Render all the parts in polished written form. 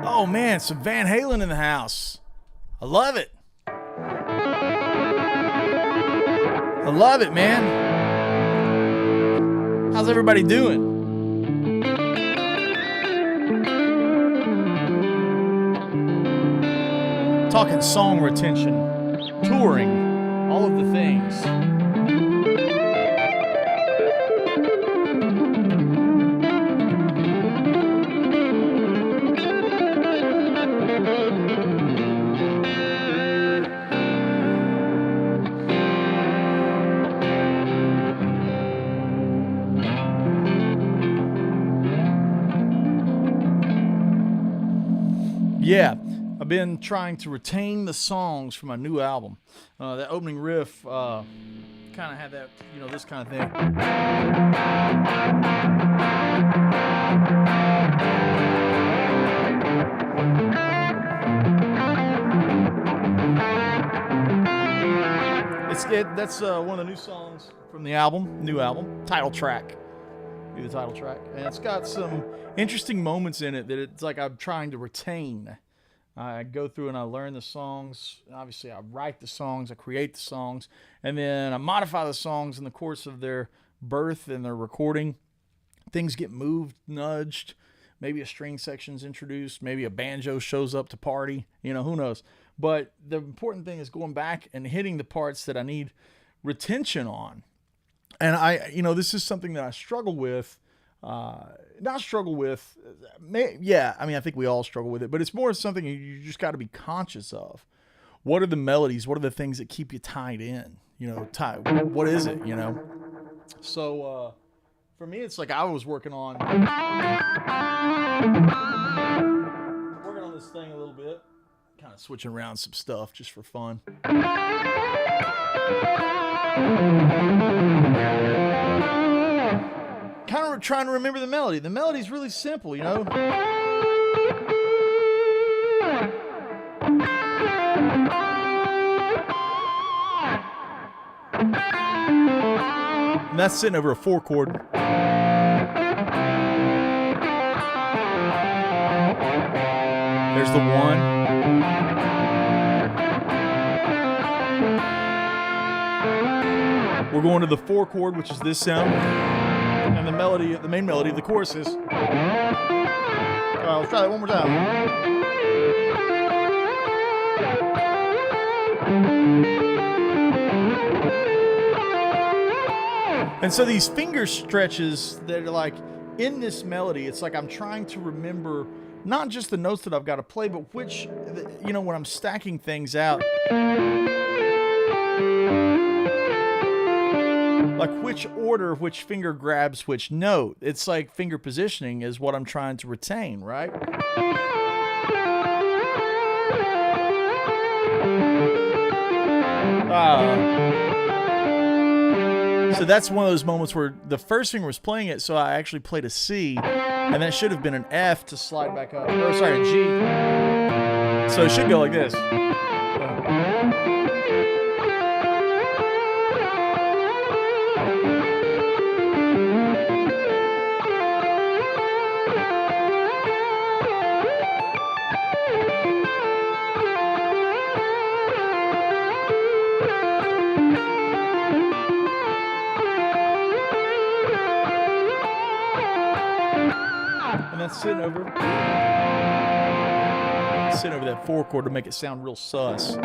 Oh man, some Van Halen in the house. I love it. I love it, man. How's everybody doing? Talking song retention, touring, all of the things. Yeah, I've been trying to retain the songs from my new album. That opening riff kind of had that, this kind of thing. That's one of the new songs from the new album, title track. The title track, and it's got some interesting moments in it that it's like I'm trying to retain. I go through and I learn the songs. Obviously, I write the songs, I create the songs, and then I modify the songs in the course of their birth and their recording. Things get moved, nudged. Maybe a string section's introduced. Maybe a banjo shows up to party. Who knows? But the important thing is going back and hitting the parts that I need retention on. And this is something that I struggle with. I think we all struggle with it, but it's more something you just got to be conscious of. What are the melodies? What are the things that keep you tied in? What is it? So for me, it's like I was working on this thing a little bit, kind of switching around some stuff just for fun. Kind of trying to remember the melody. The melody's really simple, And that's sitting over a 4-chord. There's the 1. We're going to the 4-chord, which is this sound. And the main melody of the chorus is. Let's try that one more time. And so these finger stretches that are like in this melody, it's like I'm trying to remember not just the notes that I've got to play, but which, when I'm stacking things out. Like which order, which finger grabs which note. It's like finger positioning is what I'm trying to retain, right? So that's one of those moments where the first finger was playing it, so I actually played a C, and that should have been an F to slide back up. Or sorry, a G. So it should go like this. Sitting over that 4-chord to make it sound real sus.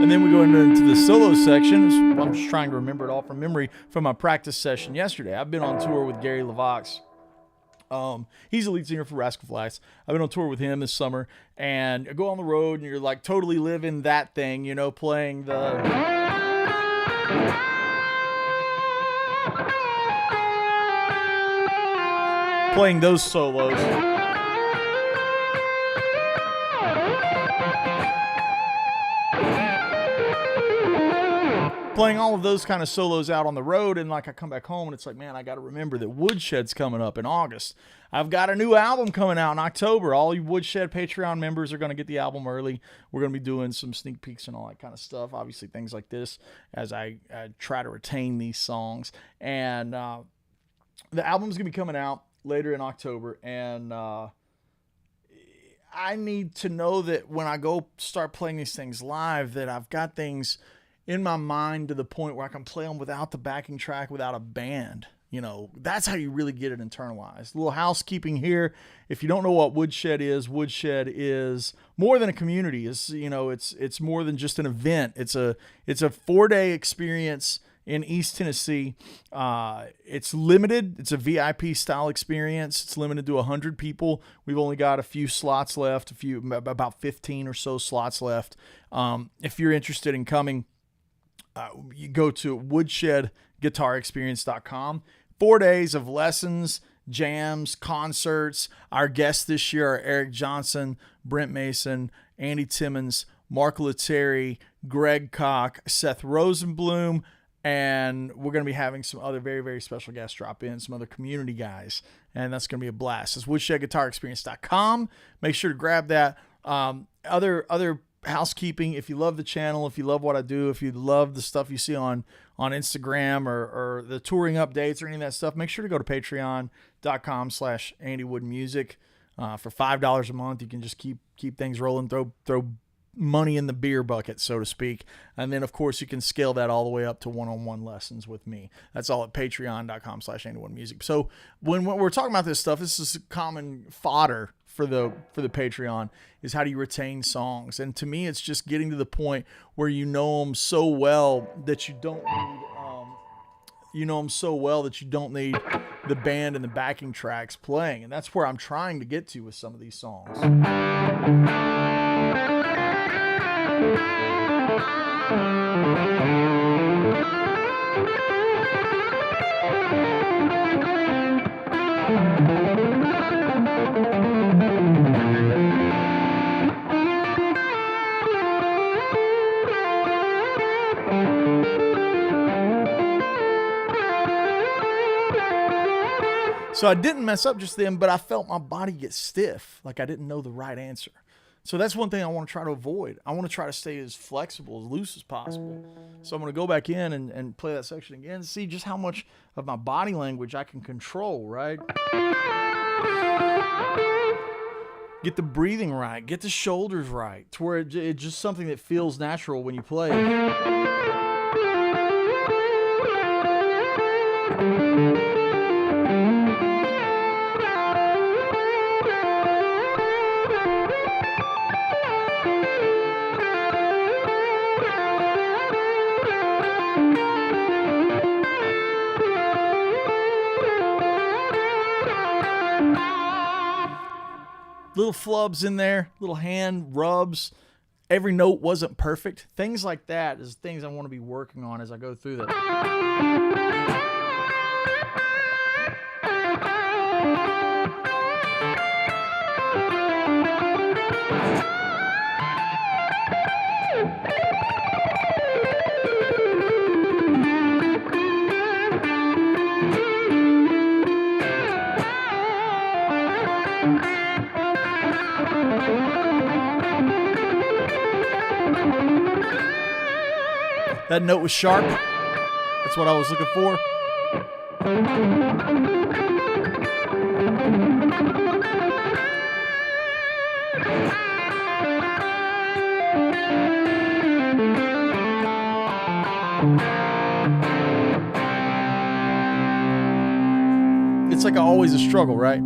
And then we go into the solo section. I'm just trying to remember it all from memory from my practice session yesterday. I've been on tour with Gary LaVox. He's the lead singer for Rascal Flatts. I've been on tour with him this summer, and I go on the road and you're like totally living that thing, you know, playing those solos. Playing all of those kind of solos out on the road, and like I come back home and it's like, man, I got to remember that Woodshed's coming up in August. I've got a new album coming out in October. All you Woodshed Patreon members are going to get the album early. We're going to be doing some sneak peeks and all that kind of stuff. Obviously, things like this as I try to retain these songs. And the album's going to be coming out later in October, and I need to know that when I go start playing these things live, that I've got things in my mind to the point where I can play them without the backing track, without a band. You know, that's how you really get it internalized. A little housekeeping here. If you don't know what Woodshed is more than a community. It's more than just an event. It's a 4-day experience in East Tennessee. It's limited. It's a VIP style experience. It's limited to 100 people. We've only got a few slots left, about 15 or so slots left. If you're interested in coming, you go to woodshedguitarexperience.com. 4 days of lessons, jams, concerts. Our guests this year are Eric Johnson, Brent Mason, Andy Timmons, Mark Lettieri, Greg Koch, Seth Rosenblum, and we're going to be having some other very, very special guests drop in, some other community guys, and that's going to be a blast. It's woodshedguitarexperience.com. Make sure to grab that. Other housekeeping, if you love the channel, if you love what I do, if you love the stuff you see on Instagram or the touring updates or any of that stuff, make sure to go to patreon.com/AndyWoodMusic. For $5 a month, you can just keep things rolling, throw money in the beer bucket, so to speak. And then, of course, you can scale that all the way up to one-on-one lessons with me. That's all at patreon.com/AndyWoodMusic. So when we're talking about this stuff, this is common fodder for the Patreon, is how do you retain songs? And to me, it's just getting to the point where you know them so well that you don't need the band and the backing tracks playing. And that's where I'm trying to get to with some of these songs. So I didn't mess up just then, but I felt my body get stiff, like I didn't know the right answer. So that's one thing I want to try to avoid. I want to try to stay as flexible, as loose as possible. So I'm going to go back in and play that section again and see just how much of my body language I can control, right? Get the breathing right, get the shoulders right, to where it's just something that feels natural when you play. Little flubs in there, little hand rubs. Every note wasn't perfect. Things like that is things I want to be working on as I go through that. That note was sharp. That's what I was looking for. It's like always a struggle, right?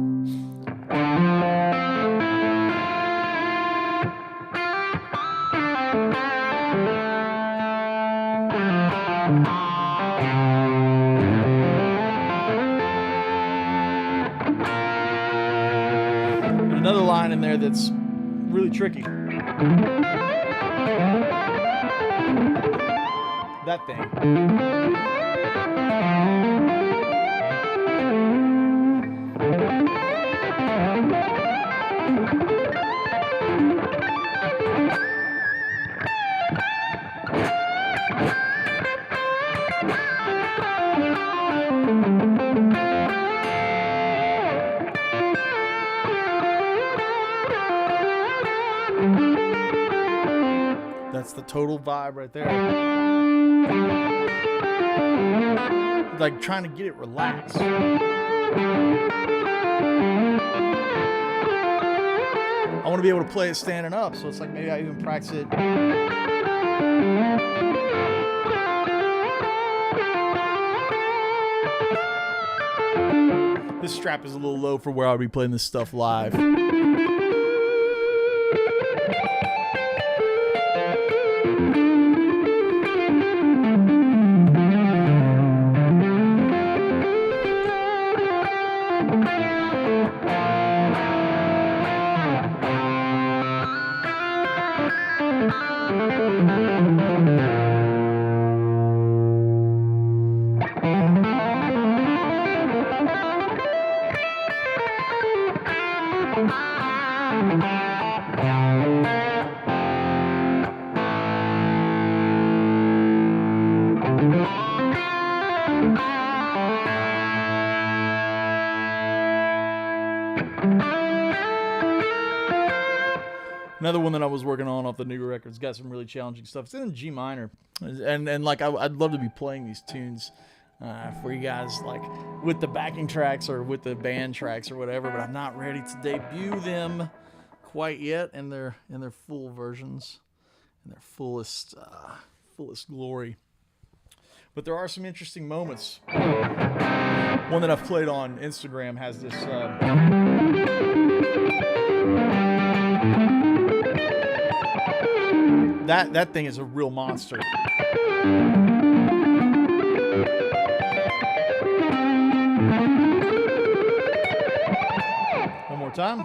Another line in there that's really tricky. That thing. That's the total vibe right there. Like trying to get it relaxed. I want to be able to play it standing up, so it's like maybe I even practice it. This strap is a little low for where I'll be playing this stuff live. Another one that I was working on off the new record's got some really challenging stuff. It's in G minor, and like I'd love to be playing these tunes for you guys, like with the backing tracks or with the band tracks or whatever. But I'm not ready to debut them quite yet in their full versions, in their fullest glory. But there are some interesting moments. One that I've played on Instagram has this. That thing is a real monster. One more time.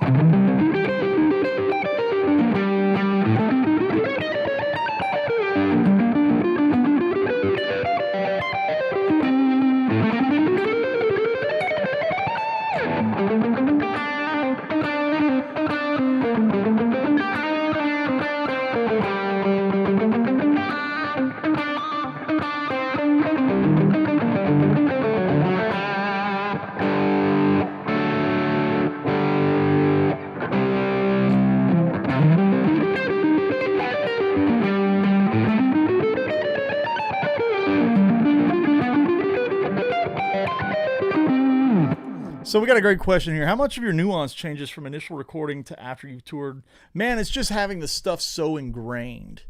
So we got a great question here. How much of your nuance changes from initial recording to after you've toured? Man, it's just having the stuff so ingrained.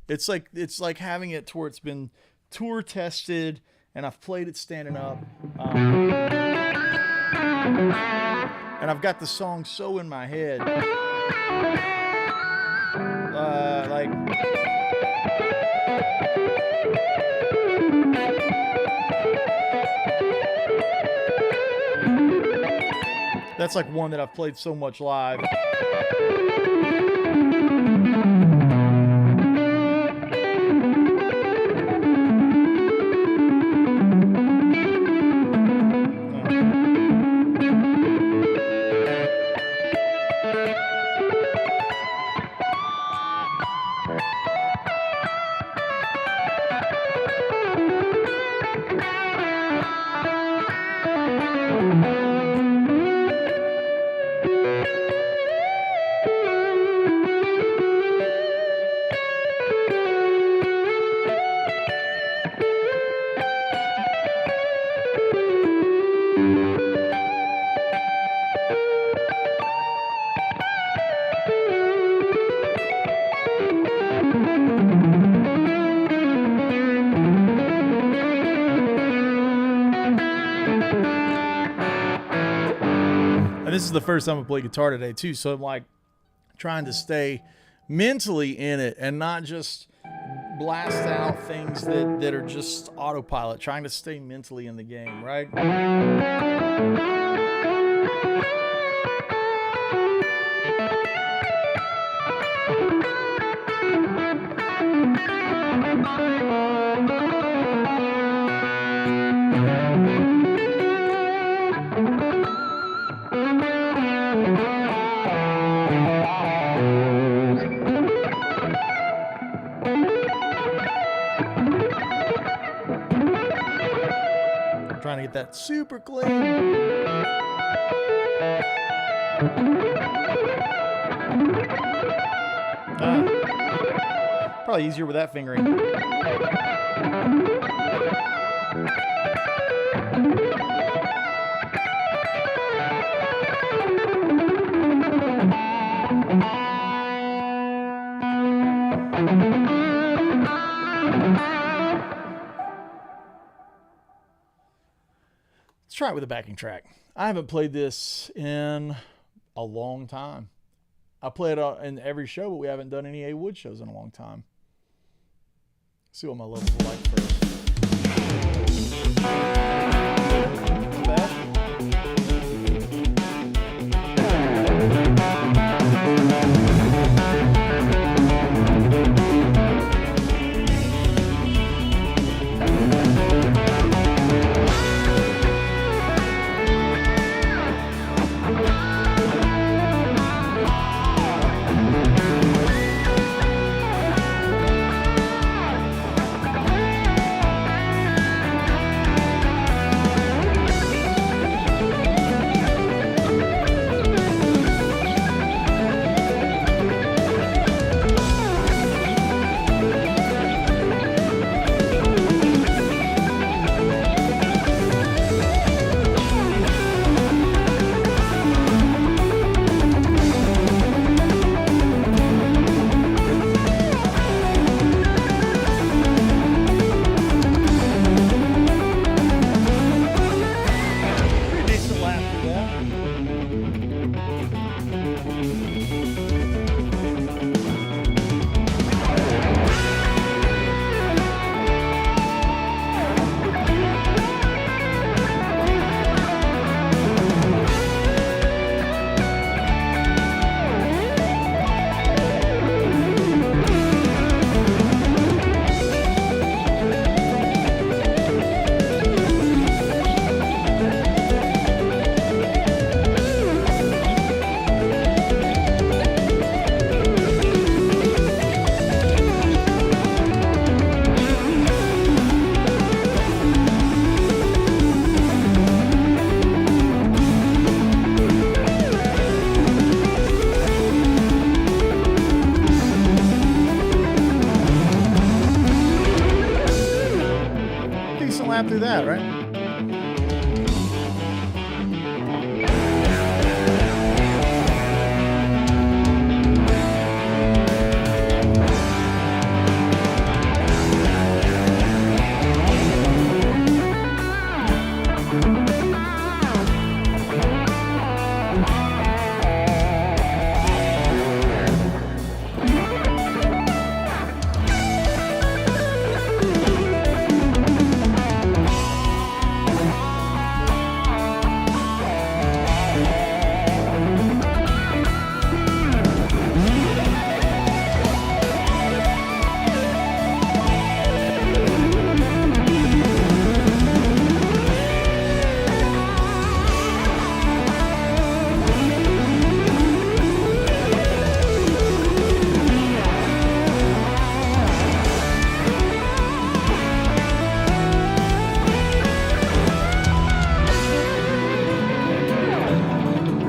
It's like having it to where it's been tour tested, and I've played it standing up. And I've got the song so in my head. That's like one that I've played so much live. And this is the first time I play guitar today too, so I'm like trying to stay mentally in it and not just blast out things that are just autopilot, trying to stay mentally in the game, right? Trying to get that super clean. Probably easier with that fingering. Let's try it with a backing track. I haven't played this in a long time. I play it in every show, but we haven't done any Wood shows in a long time. See what my levels are like first. Not bad. Lap through that, right?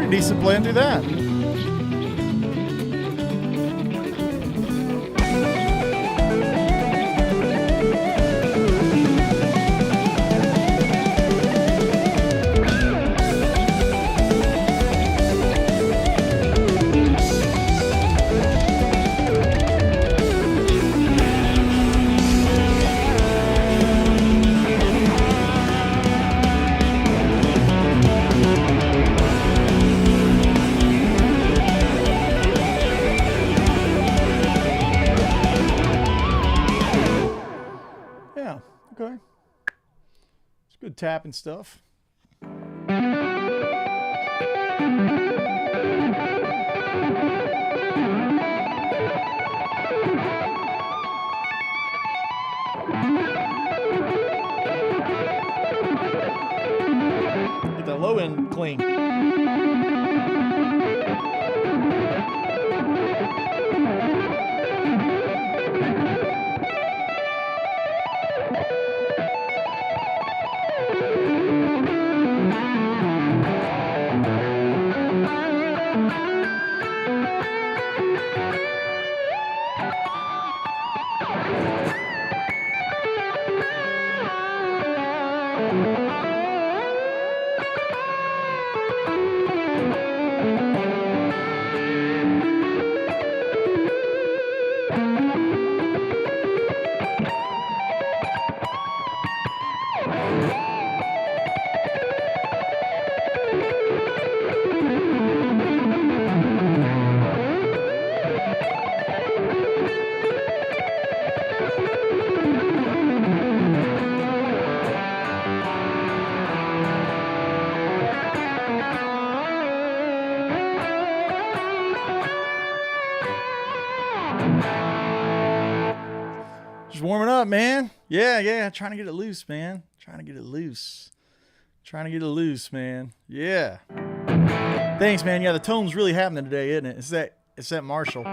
Decent playing through that. Okay. It's good tapping stuff. Get that low end clean. Just warming up, man. Yeah. Trying to get it loose, man. Trying to get it loose, man. Yeah. Thanks, man. Yeah, the tone's really happening today, isn't it? It's that Marshall.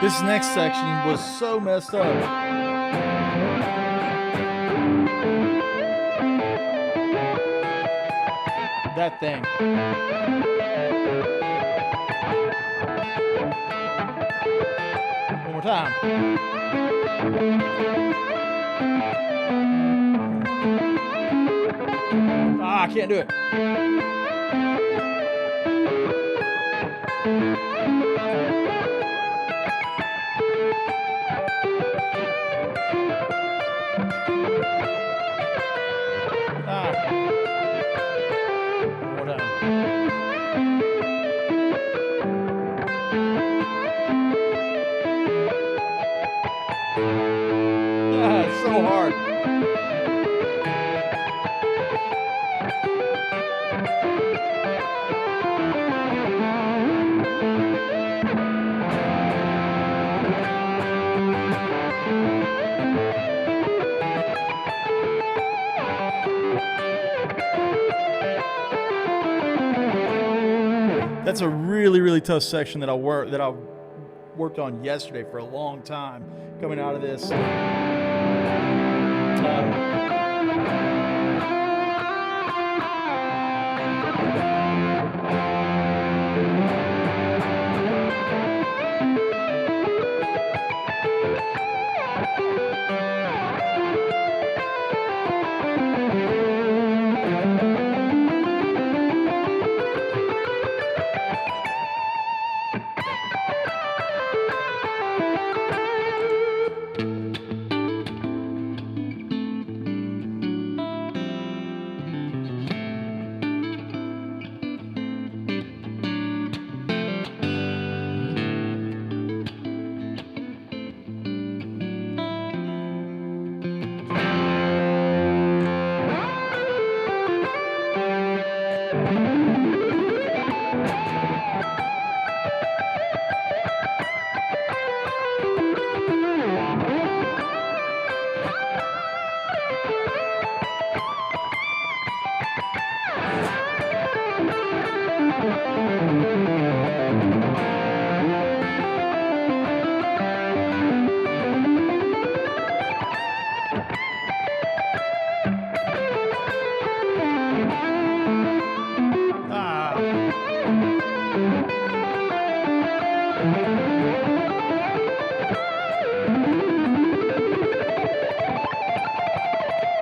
This next section was so messed up. That thing. One more time. I can't do it. One more time. It's so hard. That's a really, really tough section that I worked on yesterday for a long time. Coming out of this.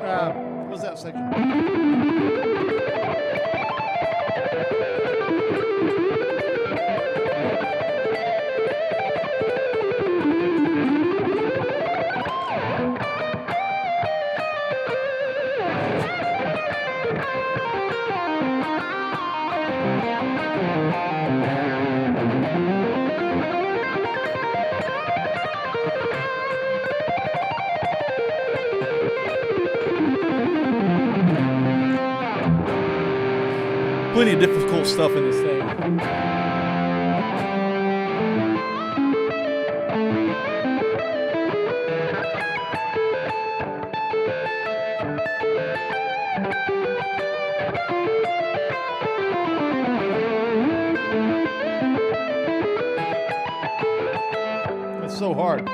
What was that section? Plenty of difficult stuff in this thing. It's so hard.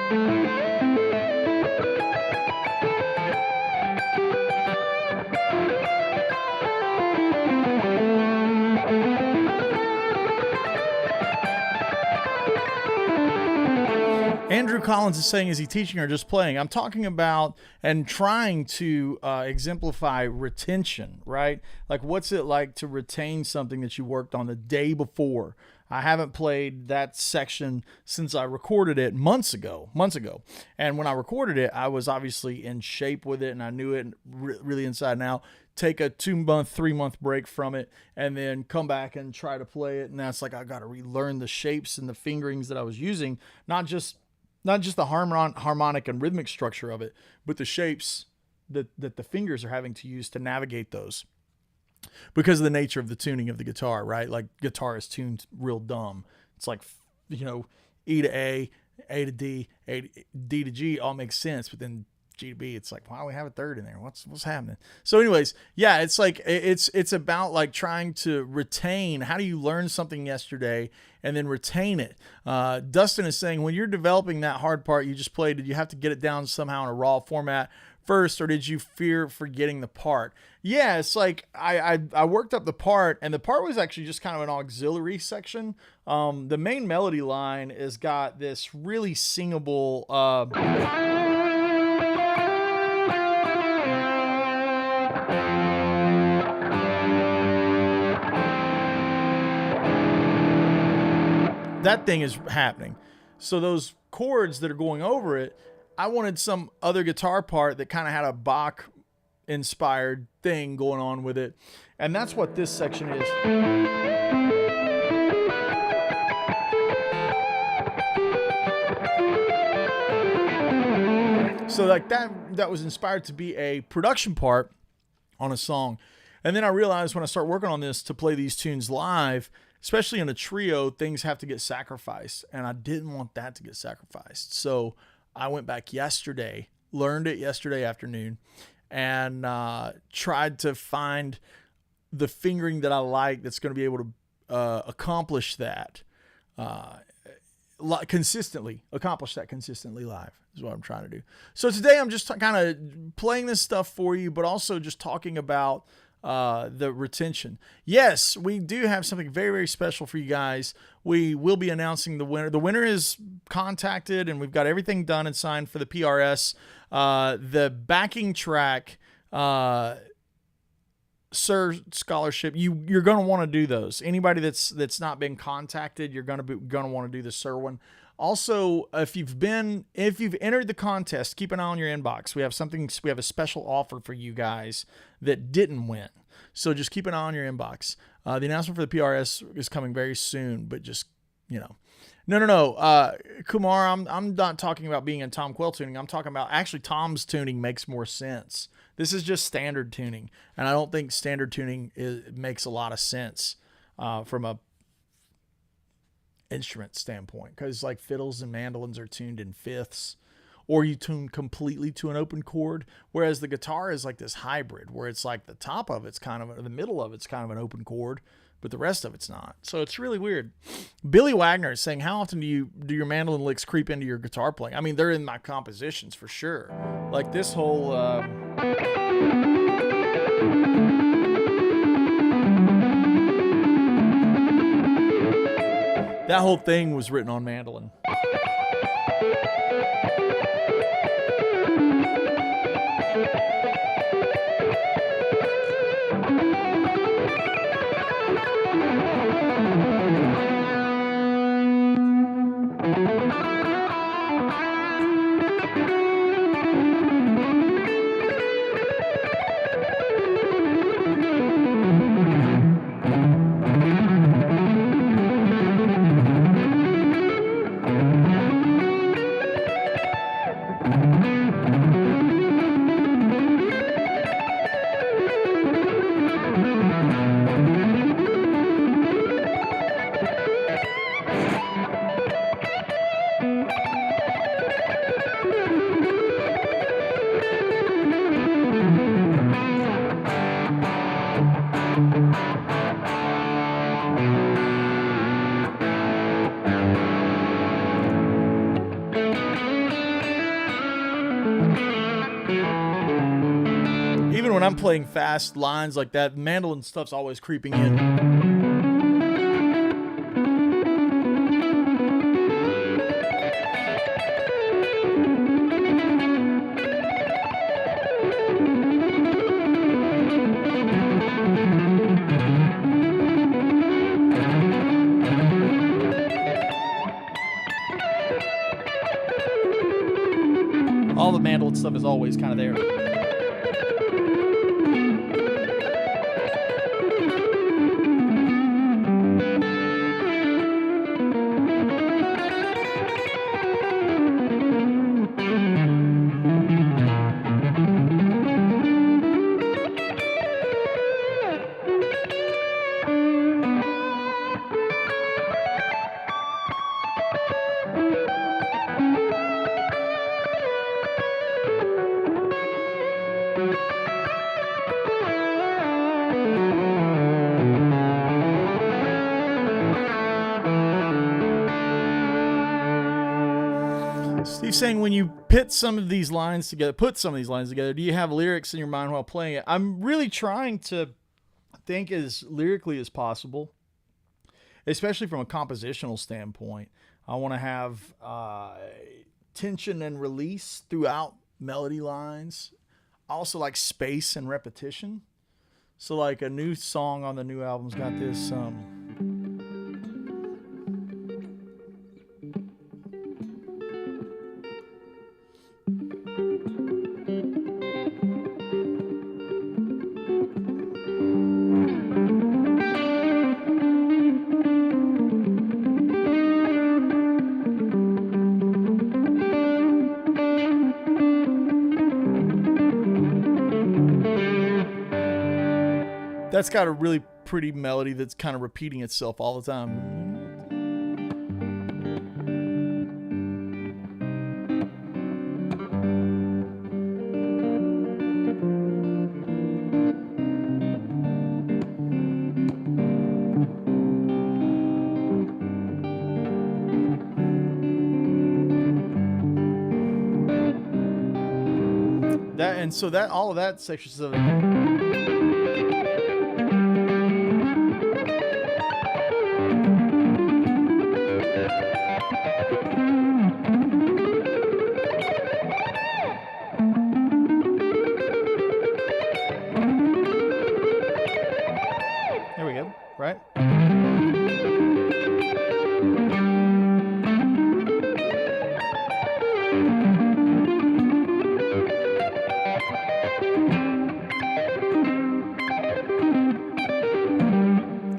Andrew Collins is saying, is he teaching or just playing? I'm talking about and trying to exemplify retention, right? Like, what's it like to retain something that you worked on the day before? I haven't played that section since I recorded it months ago. And when I recorded it, I was obviously in shape with it and I knew it really inside and out. Take a 2-month, 3-month break from it and then come back and try to play it. And that's like, I got to relearn the shapes and the fingerings that I was using, not just the harmonic and rhythmic structure of it, but the shapes that the fingers are having to use to navigate those. Because of the nature of the tuning of the guitar, right? Like, guitar is tuned real dumb. It's like, E to A, A to D, D to G all makes sense, but then G to B. It's like, why do we have a third in there? What's happening? So anyways, yeah, it's like, it's about like trying to retain. How do you learn something yesterday and then retain it? Dustin is saying, when you're developing that hard part you just played, did you have to get it down somehow in a raw format first, or did you fear forgetting the part? Yeah, it's like I worked up the part, and the part was actually just kind of an auxiliary section. The main melody line has got this really singable that thing is happening. So those chords that are going over it, I wanted some other guitar part that kind of had a Bach inspired thing going on with it. And that's what this section is. So like that was inspired to be a production part on a song. And then I realized when I start working on this to play these tunes live, especially in a trio, things have to get sacrificed. And I didn't want that to get sacrificed. So I went back yesterday, learned it yesterday afternoon, and tried to find the fingering that I like that's going to be able to accomplish that consistently live is what I'm trying to do. So today I'm just kind of playing this stuff for you, but also just talking about the retention. Yes, we do have something very, very special for you guys. We will be announcing the winner. The winner is contacted, and we've got everything done and signed for the PRS. The backing track, SIR scholarship. You're going to want to do those. Anybody that's not been contacted, you're going to want to do the SIR one. Also, if you've entered the contest, keep an eye on your inbox. We have a special offer for you guys that didn't win. So just keep an eye on your inbox. The announcement for the PRS is coming very soon, but just, no. Kumar, I'm not talking about being in Tom Quell tuning. I'm talking about actually Tom's tuning makes more sense. This is just standard tuning. And I don't think standard tuning makes a lot of sense from a instrument standpoint, because like fiddles and mandolins are tuned in fifths, or you tune completely to an open chord, whereas the guitar is like this hybrid where it's like the top of it's kind of, the middle of it's kind of an open chord, but the rest of it's not. So it's really weird. Billy Wagner is saying, how often do your mandolin licks creep into your guitar playing? I mean, they're in my compositions for sure. Like this whole that whole thing was written on mandolin. When I'm playing fast lines like that, mandolin stuff's always creeping in. All the mandolin stuff is always kind of there. Steve's saying, when you put some of these lines together, do you have lyrics in your mind while playing it? I'm really trying to think as lyrically as possible, especially from a compositional standpoint. I want to have tension and release throughout melody lines. Also like space and repetition. So like a new song on the new album's got this that's got a really pretty melody that's kind of repeating itself all the time. That, and so that all of that sections of it. Right?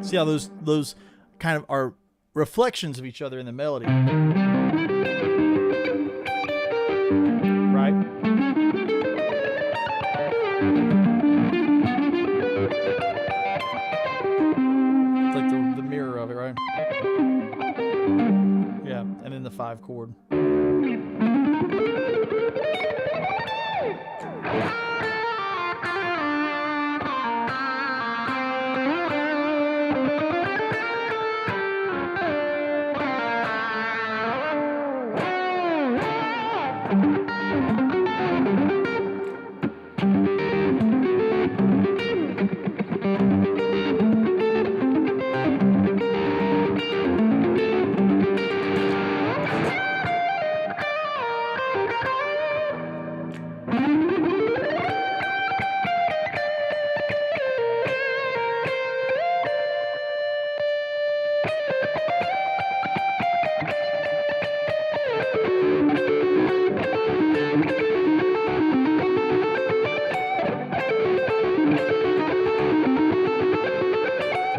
See how those kind of are reflections of each other in the melody. Right? Like the mirror of it, right? Yeah, and then the 5 chord.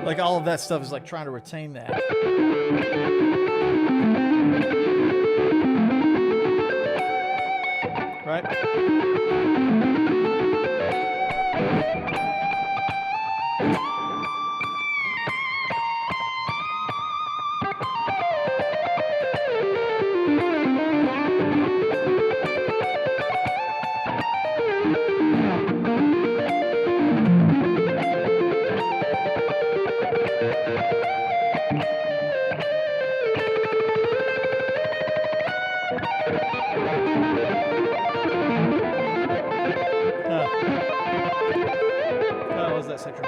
Like all of that stuff is like trying to retain that. Right? What was that section?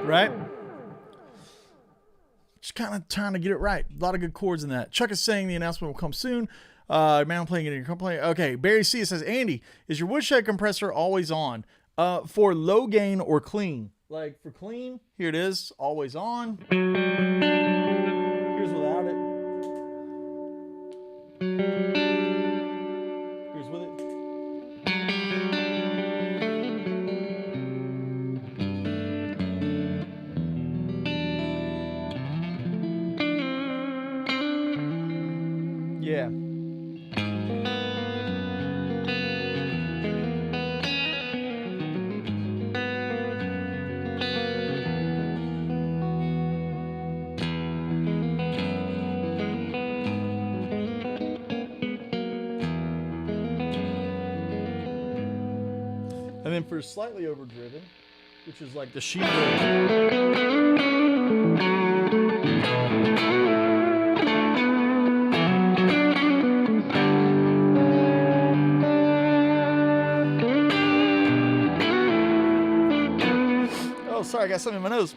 Right? Just kind of trying to get it right. A lot of good chords in that. Chuck is saying the announcement will come soon. Man, I'm playing it in your complaint. Okay, Barry C says, Andy, is your Woodshed compressor always on? For low gain or clean? Like for clean, here it is, always on. Here's without it. Here's with it. Yeah. then for slightly overdriven, which is like the sheet. Oh, sorry, I got something in my nose.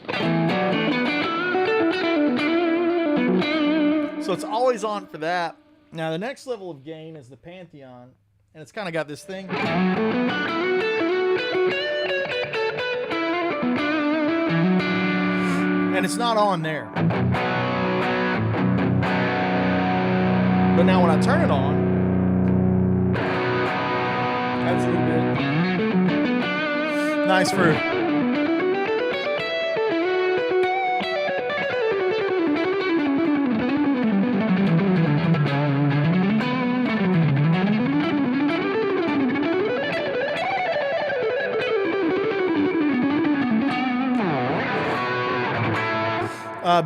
So it's always on for that. Now the next level of gain is the Pantheon, and it's kind of got this thing. And it's not on there. But now when I turn it on, that's a little bit nice for...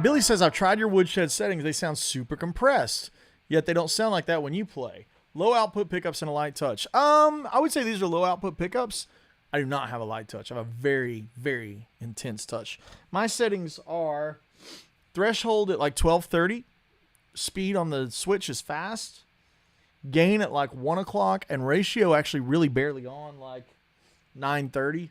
Billy says, I've tried your Woodshed settings. They sound super compressed, yet they don't sound like that when you play. Low output pickups and a light touch. I would say these are low output pickups. I do not have a light touch. I have a very, very intense touch. My settings are threshold at like 1230. Speed on the switch is fast. Gain at like 1 o'clock. And ratio actually really barely on, like 930.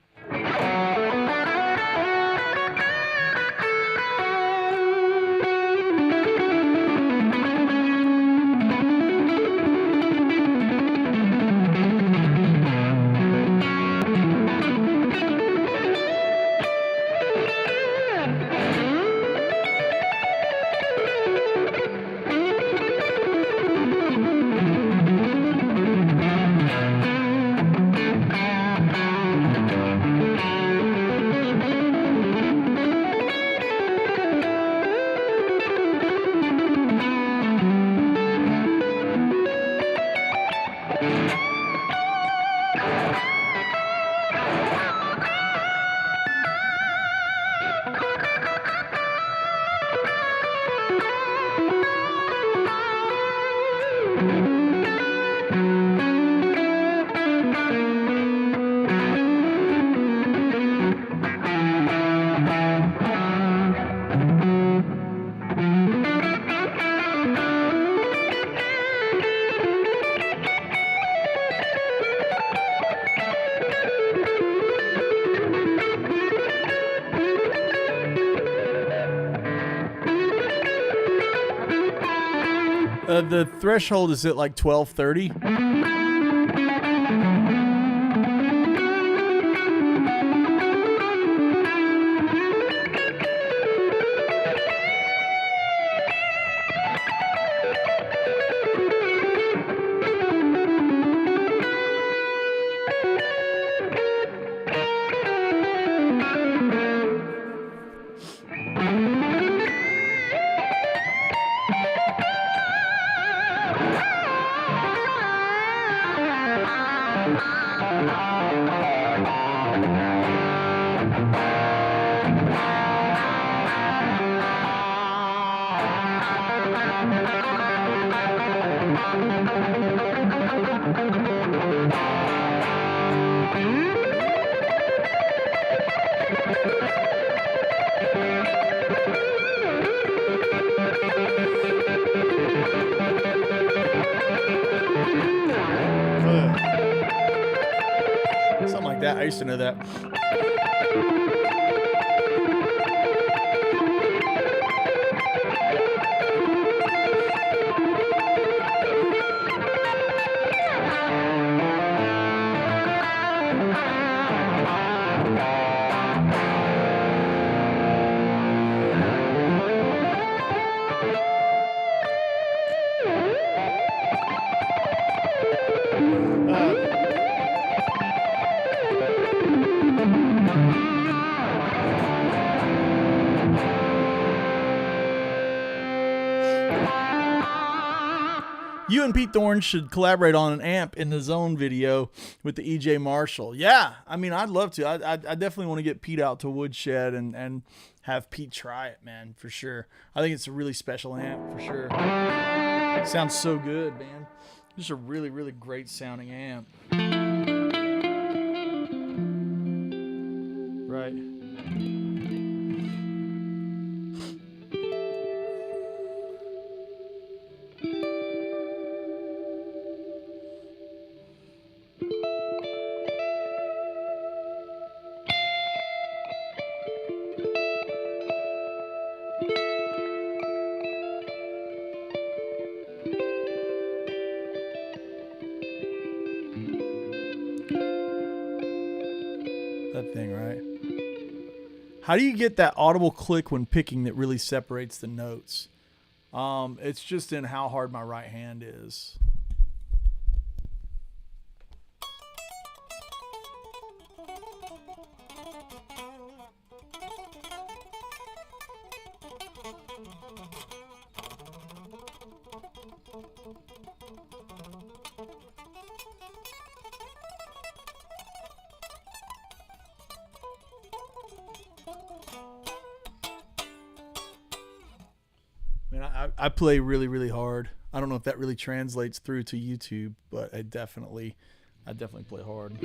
The threshold is at like 1230. Something like that. I used to know that. You and Pete Thorne should collaborate on an amp in the Zone video with the EJ Marshall. Yeah, I mean, I'd love to. I definitely want to get Pete out to Woodshed and have Pete try it, man, for sure. I think it's a really special amp, for sure. It sounds so good, man. Just a really, really great sounding amp. thing, right? How do you get that audible click when picking that really separates the notes? It's just in how hard my right hand is. I play really, really hard. I don't know if that really translates through to YouTube, but I definitely play hard.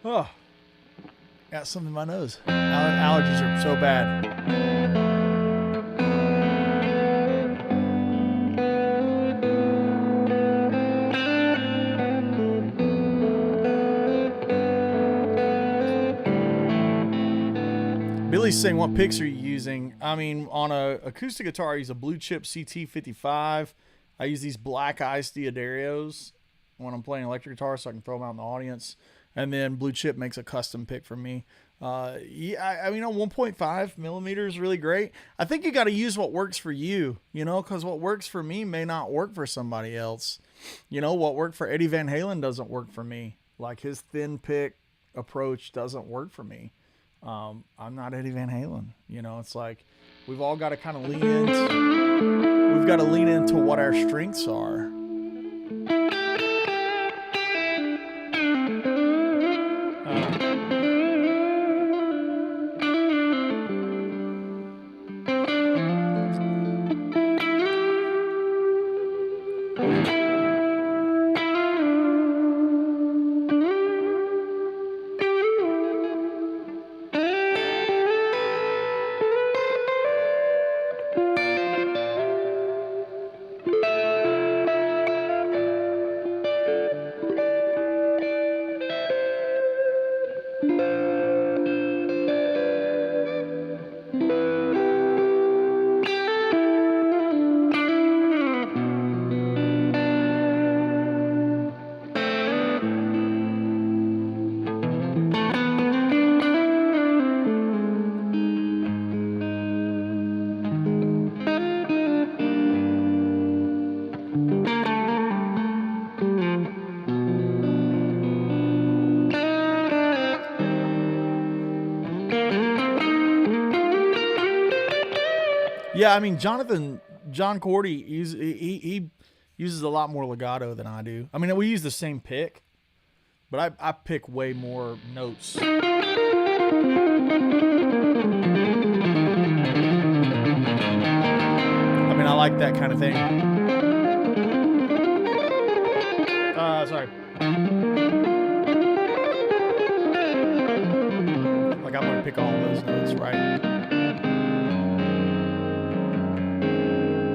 Oh, got something in my nose. Allergies are so bad. Billy's saying, what picks are you using? I mean, on a acoustic guitar, I use a Blue Chip CT55. I use these Black Ice Diodarios when I'm playing electric guitar so I can throw them out in the audience. And then Blue Chip makes a custom pick for me. Yeah, I mean, 1.5 millimeters is really great. I think you got to use what works for you, you know, because what works for me may not work for somebody else. You know, what worked for Eddie Van Halen doesn't work for me. Like his thin pick approach doesn't work for me. I'm not Eddie Van Halen. You know, it's like we've all got to kind of lean into what our strengths are. Yeah, I mean, John Cordy, he uses a lot more legato than I do. I mean, we use the same pick, but I pick way more notes. I mean, I like that kind of thing. Sorry. Like, I'm going to pick all those notes, right?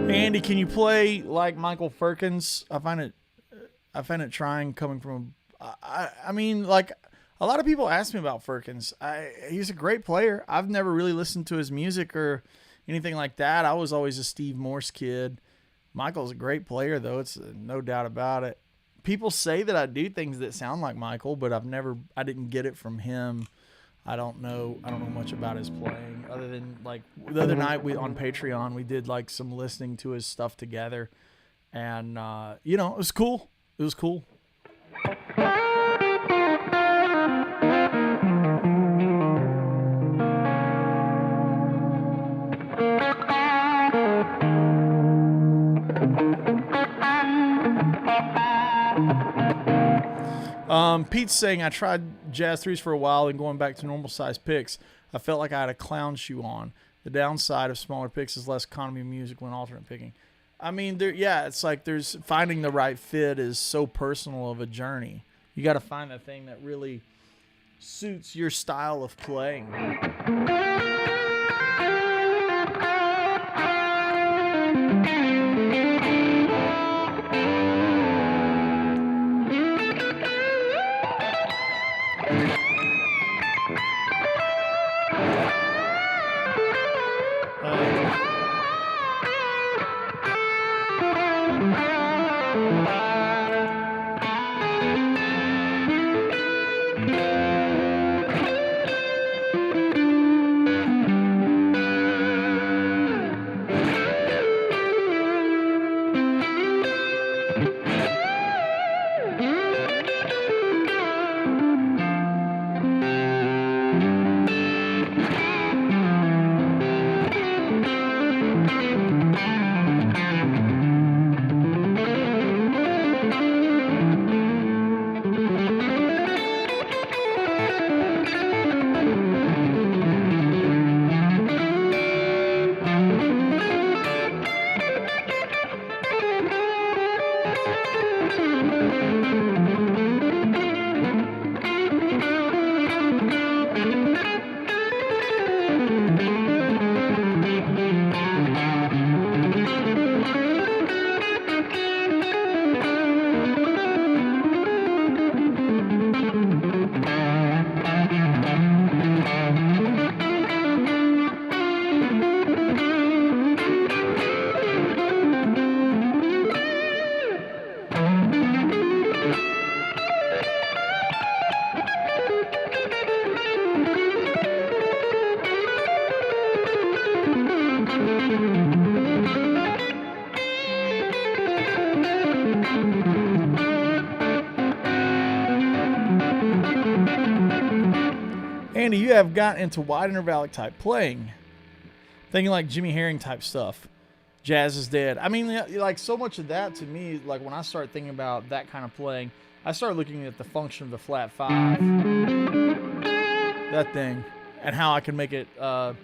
Andy, can you play like Michael Firkins? I find it trying coming from. I mean, like a lot of people ask me about Firkins. He's a great player. I've never really listened to his music or anything like that. I was always a Steve Morse kid. Michael's a great player, though. It's no doubt about it. People say that I do things that sound like Michael, but I didn't get it from him. I don't know much about his playing other than like the other night on Patreon we did like some listening to his stuff together, and you know, it was cool. It was cool. Pete's saying, I tried Jazz 3s for a while and going back to normal size picks. I felt like I had a clown shoe on. The downside of smaller picks is less economy of music when alternate picking. I mean, it's like there's finding the right fit is so personal of a journey. You got to find that thing that really suits your style of playing. Andy, you have gotten into wide intervallic type playing, thinking like Jimmy Herring type stuff. Jazz is Dead. I mean, like so much of that to me, like when I start thinking about that kind of playing, I start looking at the function of the flat 5, that thing, and how I can make it that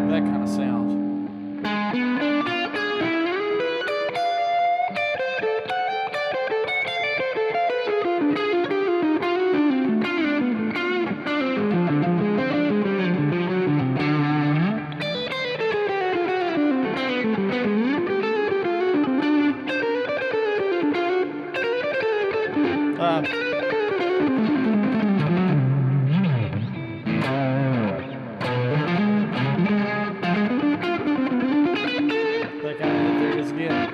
kind of sound. There it is again.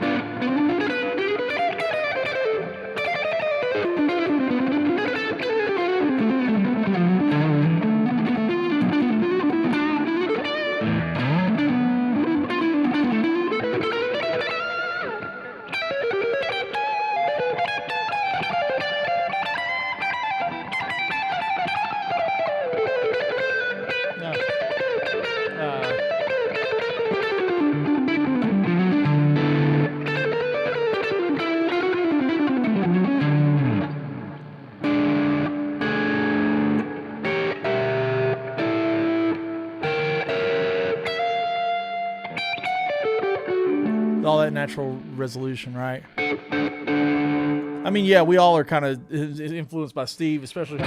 All that natural resolution, right? I mean, yeah, we all are kind of influenced by Steve, especially.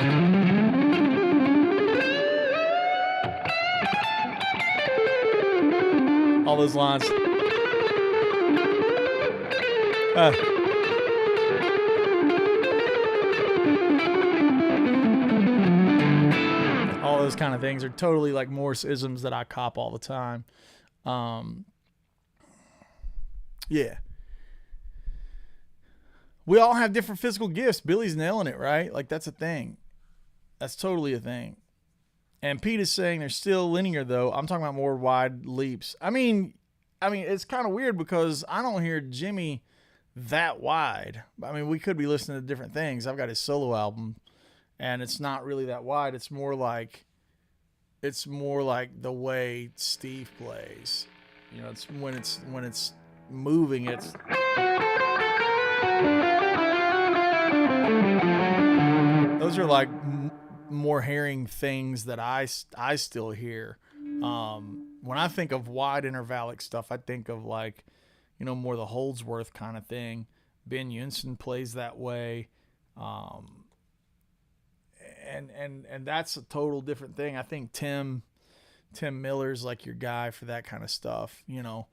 All those lines. All those kind of things are totally like Morse isms that I cop all the time. Yeah. We all have different physical gifts. Billy's nailing it, right? Like, that's a thing. That's totally a thing. And Pete is saying they're still linear, though. I'm talking about more wide leaps. I mean, it's kind of weird because I don't hear Jimmy that wide. I mean, we could be listening to different things. I've got his solo album, and it's not really that wide. It's more like the way Steve plays. You know, it's when it's moving. It's those are like more hearing things that I still hear. When I think of wide intervallic stuff, I think of like, you know, more the Holdsworth kind of thing. Ben Yunson plays that way. And that's a total different thing. I think Tim Miller's like your guy for that kind of stuff, you know.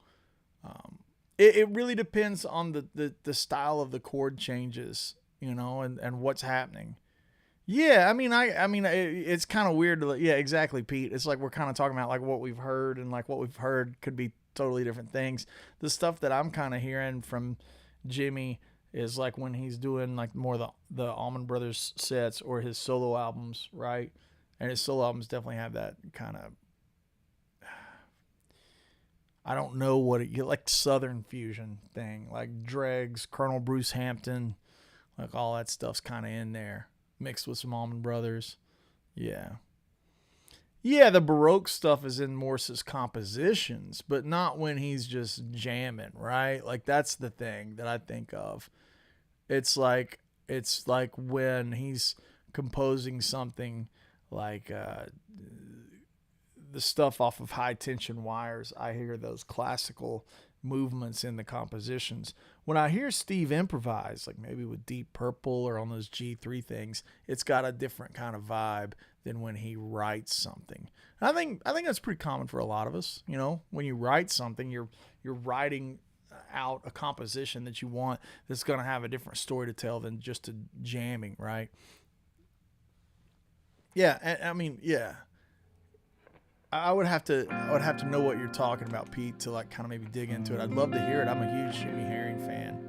It really depends on the style of the chord changes, you know, and what's happening. Yeah, I mean, it's kind of weird to, yeah, exactly, Pete. It's like we're kind of talking about like what we've heard, and like what we've heard could be totally different things. The stuff that I'm kind of hearing from Jimmy is like when he's doing like more the Allman Brothers sets or his solo albums, right? And his solo albums definitely have that kind of, I don't know what it, like Southern fusion thing, like Dregs, Colonel Bruce Hampton, like all that stuff's kind of in there, mixed with some Allman Brothers. Yeah. Yeah, the Baroque stuff is in Morse's compositions, but not when he's just jamming, right? Like that's the thing that I think of. It's like when he's composing something like the stuff off of High Tension Wires. I hear those classical movements in the compositions. When I hear Steve improvise, like maybe with Deep Purple or on those G3 things, it's got a different kind of vibe than when he writes something. And I think that's pretty common for a lot of us. You know, when you write something, you're writing out a composition that you want that's going to have a different story to tell than just a jamming, right? Yeah, I mean, yeah. I would have to know what you're talking about, Pete, to like kind of maybe dig into it. I'd love to hear it. I'm a huge Jimmy Herring fan.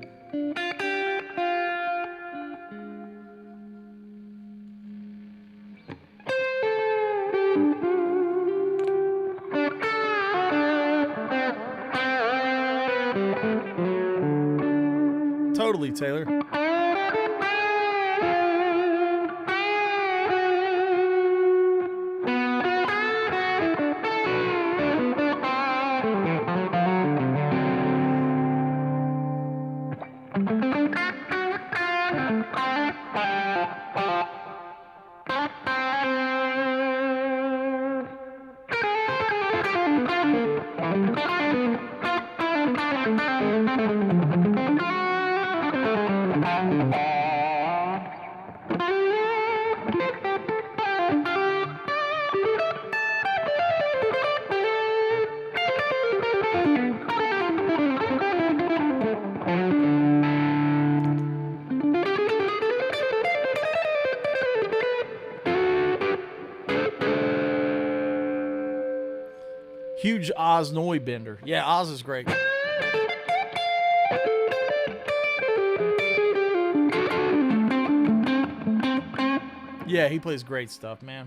Totally, Taylor. Huge Oz Noy bender. Yeah, Oz is great. Yeah, he plays great stuff, man.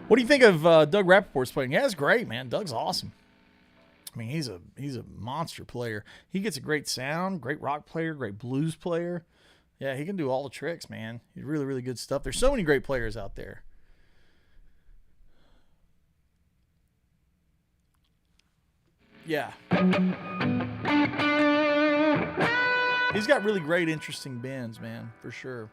What do you think of Doug Rappaport's playing? Yeah, it's great, man. Doug's awesome. I mean, he's a monster player. He gets a great sound, great rock player, great blues player. Yeah, he can do all the tricks, man. He's really, really good stuff. There's so many great players out there. Yeah. He's got really great, interesting bends, man, for sure.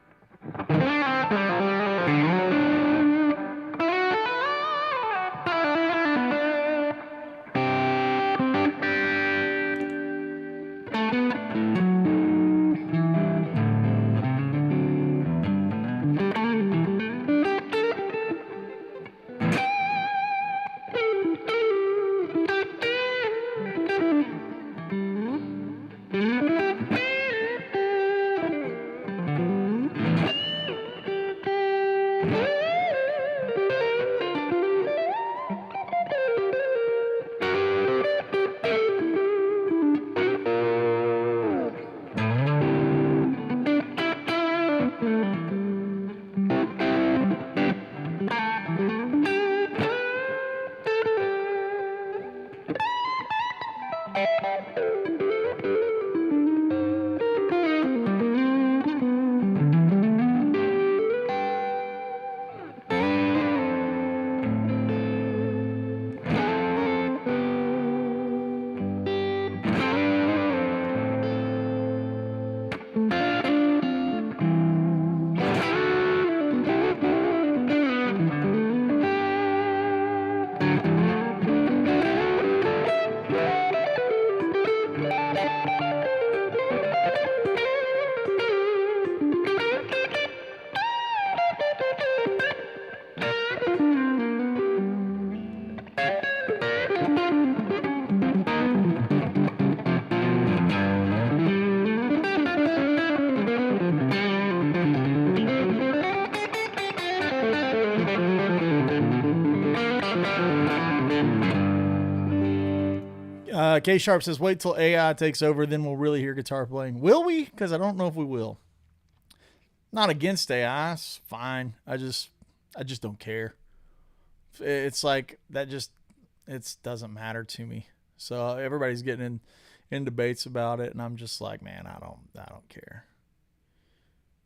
K Sharp says, wait till AI takes over, then we'll really hear guitar playing. Will we? Because I don't know if we will. Not against AI. It's fine. I just don't care. It's like that it doesn't matter to me. So everybody's getting in debates about it, and I'm just like, man, I don't care.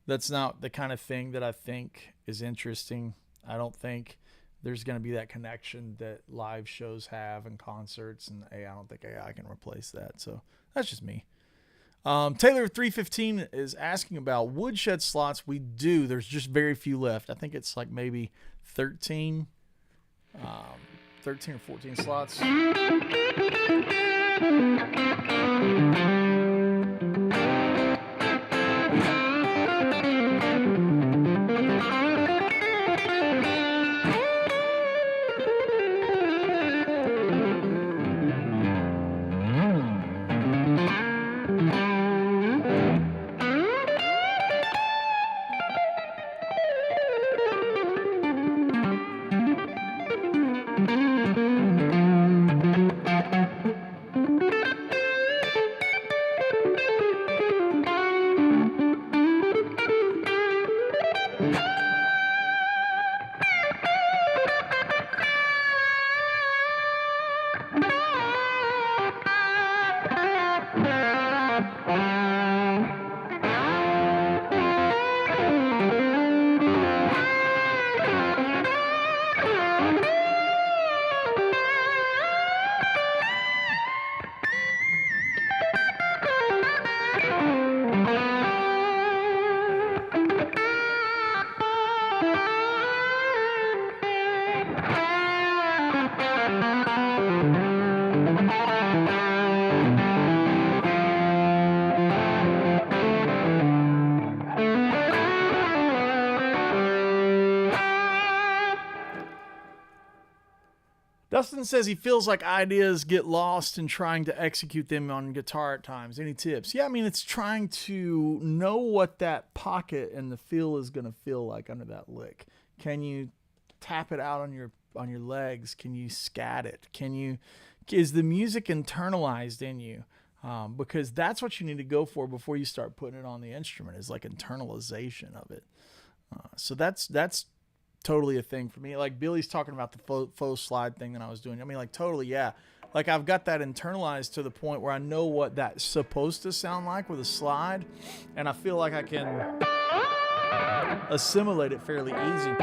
That's not the kind of thing that I think is interesting. I don't think there's going to be that connection that live shows have and concerts, and I don't think AI can replace that. So that's just me. Taylor 315 is asking about Woodshed slots. We do. There's just very few left. I think it's like maybe 13 or 14 slots. Dustin says he feels like ideas get lost in trying to execute them on guitar at times. Any tips? Yeah, I mean, it's trying to know what that pocket and the feel is going to feel like under that lick. Can you tap it out on your legs? Can you scat it? Is the music internalized in you? Because that's what you need to go for before you start putting it on the instrument, is like internalization of it. So that's totally a thing for me. Like Billy's talking about the faux slide thing that I was doing. I mean, like totally, yeah. Like I've got that internalized to the point where I know what that's supposed to sound like with a slide, and I feel like I can assimilate it fairly easy.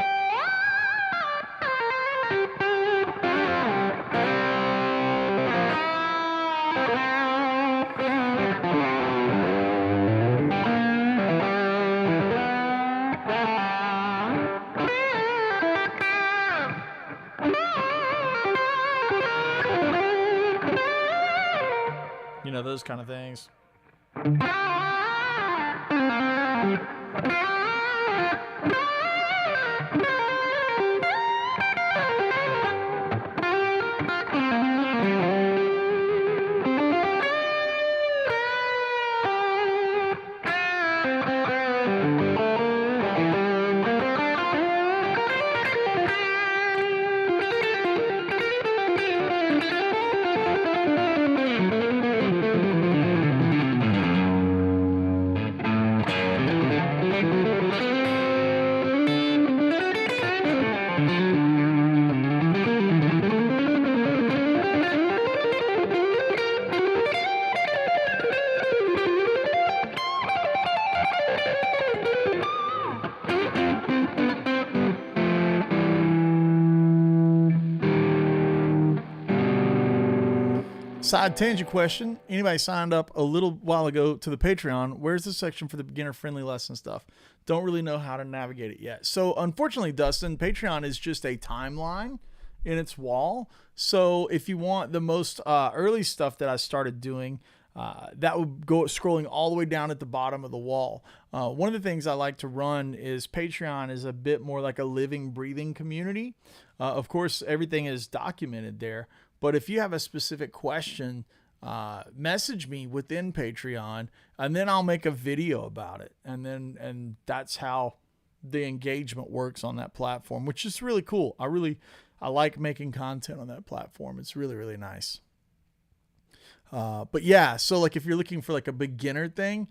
those kind of things. Side tangent question. Anybody signed up a little while ago to the Patreon? Where's the section for the beginner-friendly lesson stuff? Don't really know how to navigate it yet. So unfortunately, Dustin, Patreon is just a timeline in its wall. So if you want the most early stuff that I started doing, that would go scrolling all the way down at the bottom of the wall. One of the things I like to run is Patreon is a bit more like a living, breathing community. Of course, everything is documented there. But if you have a specific question, message me within Patreon, and then I'll make a video about it. And that's how the engagement works on that platform, which is really cool. I like making content on that platform. It's really, really nice. But yeah, so like if you're looking for like a beginner thing,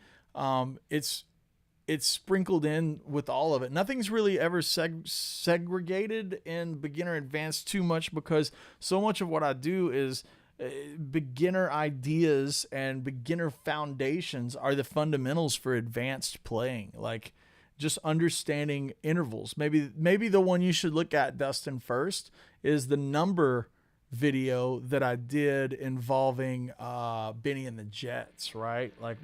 it's sprinkled in with all of it. Nothing's really ever segregated in beginner advanced too much, because so much of what I do is beginner ideas and beginner foundations are the fundamentals for advanced playing. Like just understanding intervals. Maybe the one you should look at, Dustin, first is the number video that I did involving Benny and the Jets, right? Like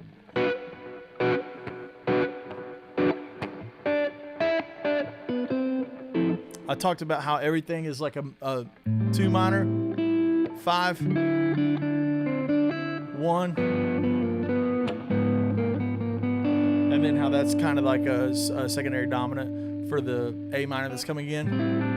I talked about how everything is like a 2 minor, 5, 1, and then how that's kind of like a secondary dominant for the A minor that's coming in.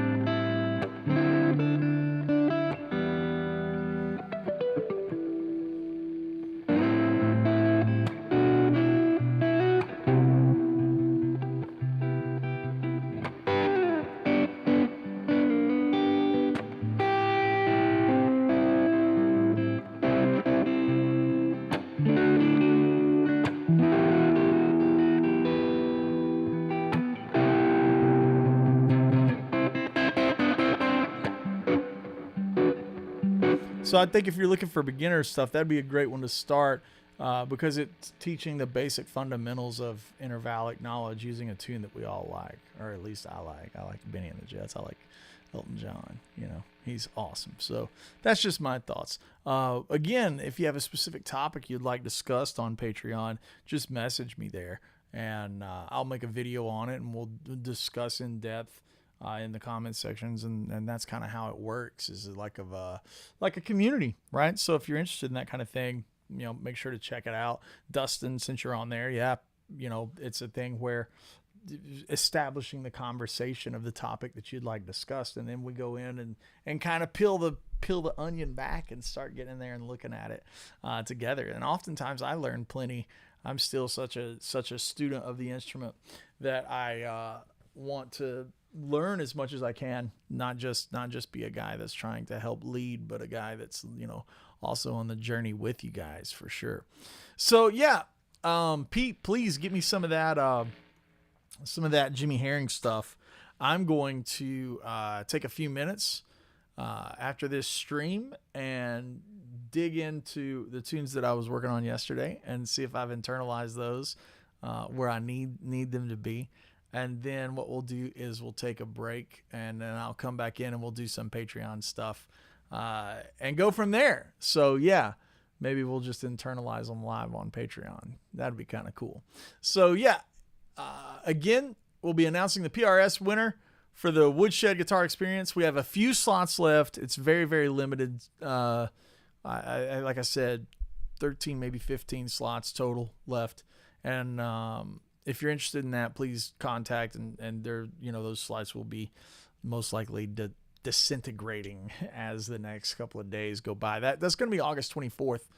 So I think if you're looking for beginner stuff, that'd be a great one to start because it's teaching the basic fundamentals of intervallic knowledge using a tune that we all like, or at least I like. I like Benny and the Jets. I like Elton John. He's awesome. So that's just my thoughts. Again, if you have a specific topic you'd like discussed on Patreon, just message me there, and I'll make a video on it, and we'll discuss in depth in the comment sections, and that's kind of how it works, is like a community, right? So if you're interested in that kind of thing, make sure to check it out. Dustin, since you're on there, it's a thing where establishing the conversation of the topic that you'd like discussed, and then we go in and kind of peel the onion back and start getting in there and looking at it together. And oftentimes I learn plenty. I'm still such a student of the instrument that I want to learn as much as I can, not just be a guy that's trying to help lead, but a guy that's also on the journey with you guys, for sure. So yeah, Pete, please give me some of that Jimmy Herring stuff. I'm going to take a few minutes after this stream and dig into the tunes that I was working on yesterday and see if I've internalized those where I need them to be. And then what we'll do is we'll take a break, and then I'll come back in and we'll do some Patreon stuff and go from there. So yeah, maybe we'll just internalize them live on Patreon. That'd be kind of cool. So yeah, again, we'll be announcing the PRS winner for the Woodshed Guitar Experience. We have a few slots left. It's very, very limited. Like I said, 13, maybe 15 slots total left. And if you're interested in that, please contact, and there, those slots will be most likely disintegrating as the next couple of days go by. That's going to be August 24th.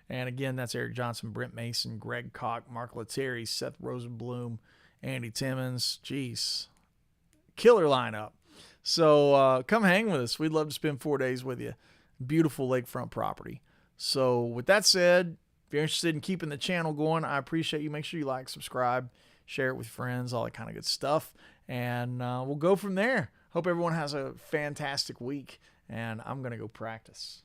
And again, that's Eric Johnson, Brent Mason, Greg Koch, Mark Lettieri, Seth Rosenblum, Andy Timmons. Jeez. Killer lineup. So come hang with us. We'd love to spend 4 days with you. Beautiful lakefront property. So with that said, if you're interested in keeping the channel going, I appreciate you. Make sure you like, subscribe, share it with friends, all that kind of good stuff. And we'll go from there. Hope everyone has a fantastic week. And I'm going to go practice.